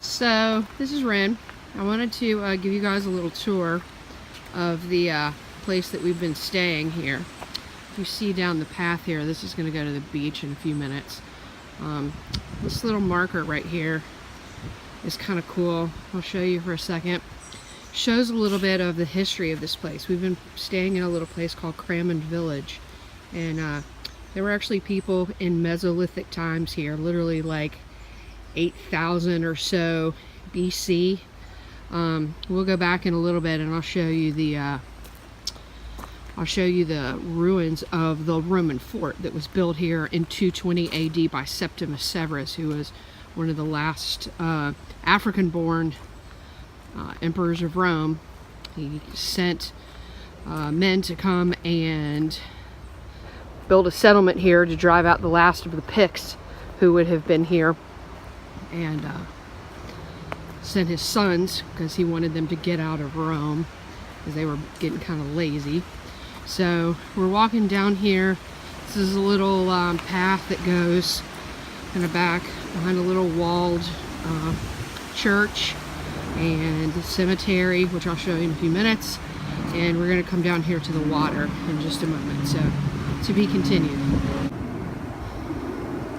So this is Ren. I wanted to give you guys a little tour of the place that we've been staying here. You see down the path here, this is going to go to the beach in a few minutes. This little marker right here is kind of cool. I'll show you for a second. Shows a little bit of the history of this place. We've been staying in a little place called Cramond Village, and there were actually people in Mesolithic times here, literally like 8,000 or so BC. We'll go back in a little bit and I'll show you the ruins of the Roman fort that was built here in 220 AD by Septimus Severus, who was one of the last African-born emperors of Rome. He sent men to come and build a settlement here to drive out the last of the Picts who would have been here, and sent his sons because he wanted them to get out of Rome because they were getting kind of lazy. So we're walking down here. This is a little path that goes kind of back behind a little walled church and cemetery, which I'll show you in a few minutes. And we're going to come down here to the water in just a moment. So to be continued.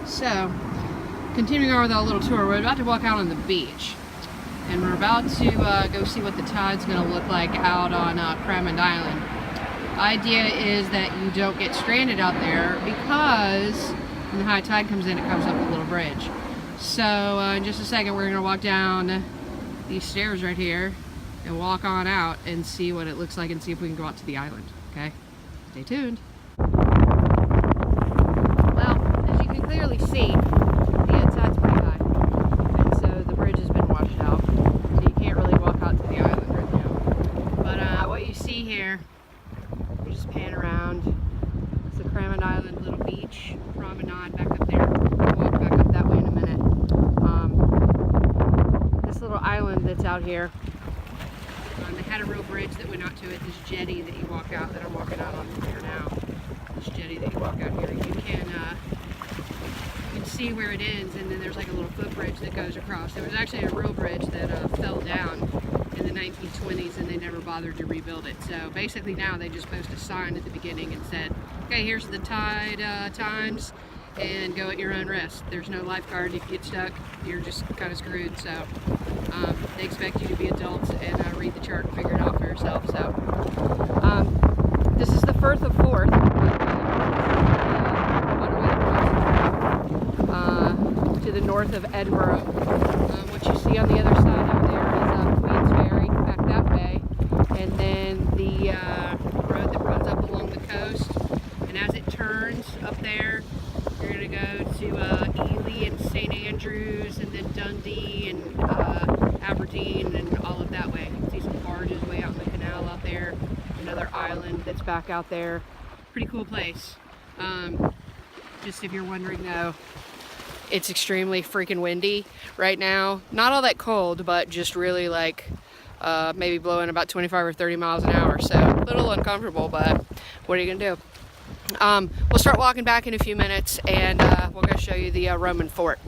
So continuing on with our little tour, we're about to walk out on the beach, and we're about to go see what the tide's going to look like out on Cramond Island. The idea is that you don't get stranded out there because when the high tide comes in, it comes up a little bridge. So in just a second, we're going to walk down these stairs right here and walk on out and see what it looks like and see if we can go out to the island. Okay? Stay tuned. Well, as you can clearly see, the tide's pretty high, and so the bridge has been washed out, so you can't really walk out to the island right now. But what you see here, we just pan around. It's the Cramond Island little beach promenade back up there. We'll walk back up that way in a minute. This little island that's out here, they had a real bridge that went out to it. This jetty that you walk out, that I'm walking out on here now. This jetty that you walk out here, you can see where it ends, and then there's like a little footbridge that goes across. There was actually a real bridge that fell down in the 1920s, and they never bothered to rebuild it. So basically now they just post a sign at the beginning and said, okay, here's the tide times, and go at your own risk. There's no lifeguard. If you get stuck, you're just kind of screwed. So they expect you to be adults and read the chart and figure it out for yourself. So this is the Firth of Forth. To the north of Edinburgh. What you see on the other side over there is Queensferry, back that way, and then the road that runs up along the coast. And as it turns up there, you're going to go to Ely and St. Andrews, and then Dundee and Aberdeen and all of that way. You can see some barges way out in the canal out there. Another island that's back out there. Pretty cool place. Just if you're wondering though, it's extremely freaking windy right now. Not all that cold, but just really like maybe blowing about 25 or 30 miles an hour. So a little uncomfortable, but what are you gonna do? We'll start walking back in a few minutes, and we'll go show you the Roman fort.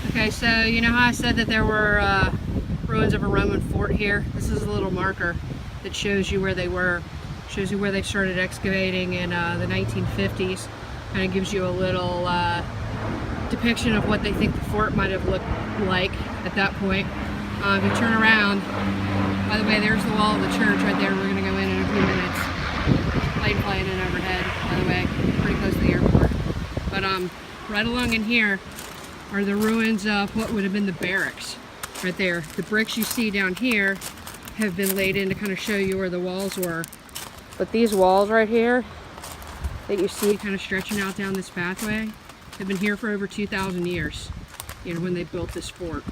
Okay, so you know how I said that there were ruins of a Roman fort here? This is a little marker that shows you where they were. Shows you where they started excavating in the 1950s. Kind of gives you a little depiction of what they think the fort might have looked like at that point. If you turn around, by the way, there's the wall of the church right there. We're going to go in a few minutes. Plane flying in overhead, by the way, pretty close to the airport. But right along in here are the ruins of what would have been the barracks right there. The bricks you see down here have been laid in to kind of show you where the walls were. But these walls right here that you see kind of stretching out down this pathway have been here for over 2,000 years, you know, when they built this fort.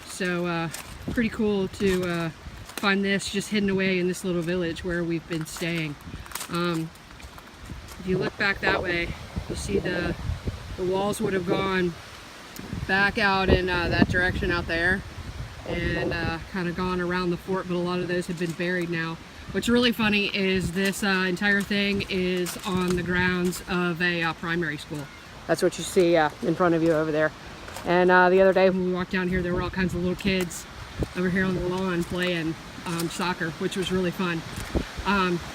So pretty cool to find this just hidden away in this little village where we've been staying. If you look back that way, you see the walls would have gone back out in that direction out there, and kind of gone around the fort, but a lot of those have been buried now. What's really funny is this entire thing is on the grounds of a primary school. That's what you see in front of you over there. And the other day when we walked down here, there were all kinds of little kids over here on the lawn playing soccer, which was really fun.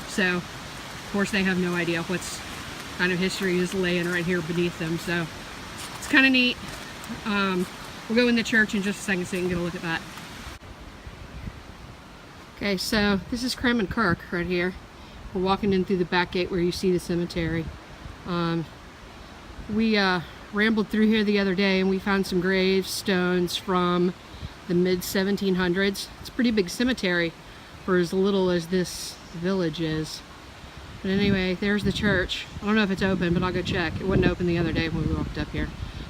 So, of course, they have no idea what's kind of history is laying right here beneath them. So, it's kind of neat. We'll go in the church in just a second so you can get a look at that. Okay, so this is Cramond Kirk right here. We're walking in through the back gate where you see the cemetery. We rambled through here the other day and we found some gravestones from the mid-1700s. It's a pretty big cemetery for as little as this village is. But anyway, there's the church. I don't know if it's open, but I'll go check. It wasn't open the other day when we walked up here.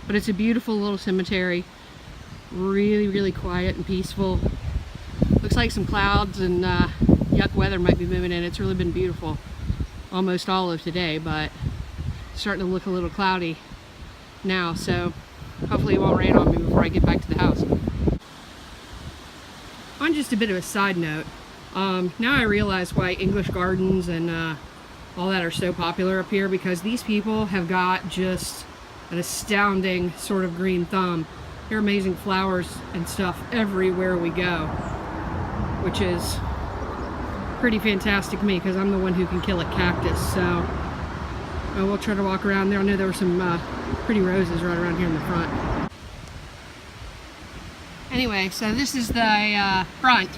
But it's a beautiful little cemetery. Really, really quiet and peaceful. Looks like some clouds and yuck weather might be moving in. It's really been beautiful almost all of today, but it's starting to look a little cloudy now, so hopefully it won't rain on me before I get back to the house. On just a bit of a side note, now I realize why English gardens and all that are so popular up here, because these people have got just an astounding sort of green thumb. There are amazing flowers and stuff everywhere we go, which is pretty fantastic to me because I'm the one who can kill a cactus. So we'll try to walk around there. I know there were some pretty roses right around here in the front. Anyway, so this is the front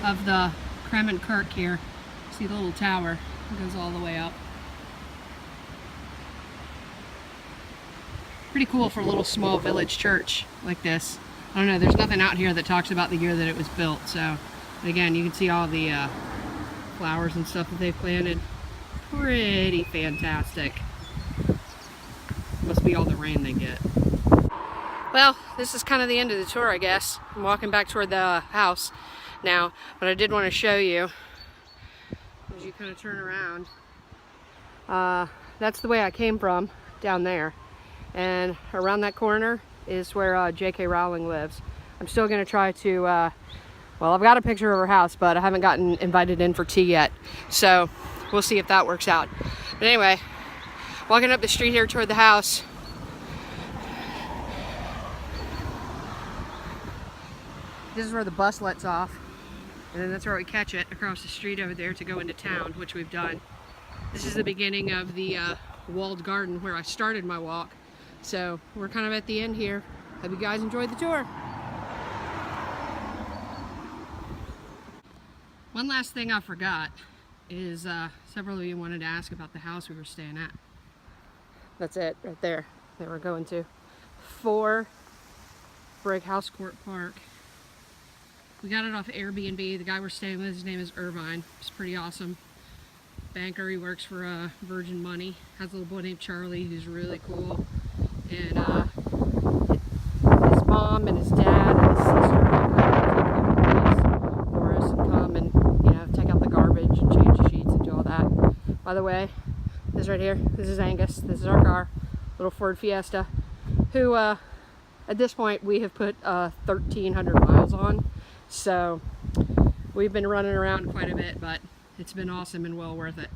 of the Cramond Kirk here. See the little tower? It goes all the way up. Pretty cool for a little small village church like this. I don't know, there's nothing out here that talks about the year that it was built, so again, you can see all the flowers and stuff that they've planted. Pretty fantastic. Must be all the rain they get. Well, this is kind of the end of the tour, I guess. I'm walking back toward the house now, but I did want to show you as you kind of turn around. That's the way I came from, down there. And around that corner is where J.K. Rowling lives. I'm still going to try to, well, I've got a picture of her house, but I haven't gotten invited in for tea yet. So we'll see if that works out. But anyway, walking up the street here toward the house. This is where the bus lets off. And then that's where we catch it across the street over there to go into town, which we've done. This is the beginning of the walled garden where I started my walk. So we're kind of at the end here. Hope you guys enjoyed the tour. One last thing I forgot is several of you wanted to ask about the house we were staying at. That's it right there that we're going to. 4 Brick House Court Park. We got it off Airbnb. The guy we're staying with, his name is Irvine. It's pretty awesome. Banker, he works for Virgin Money. Has a little boy named Charlie who's really cool. And his mom and his dad and his sister all come for us and come and, you know, take out the garbage and change the sheets and do all that. By the way, this right here, this is Angus. This is our car, little Ford Fiesta, who at this point we have put 1,300 miles on. So we've been running around quite a bit, but it's been awesome and well worth it.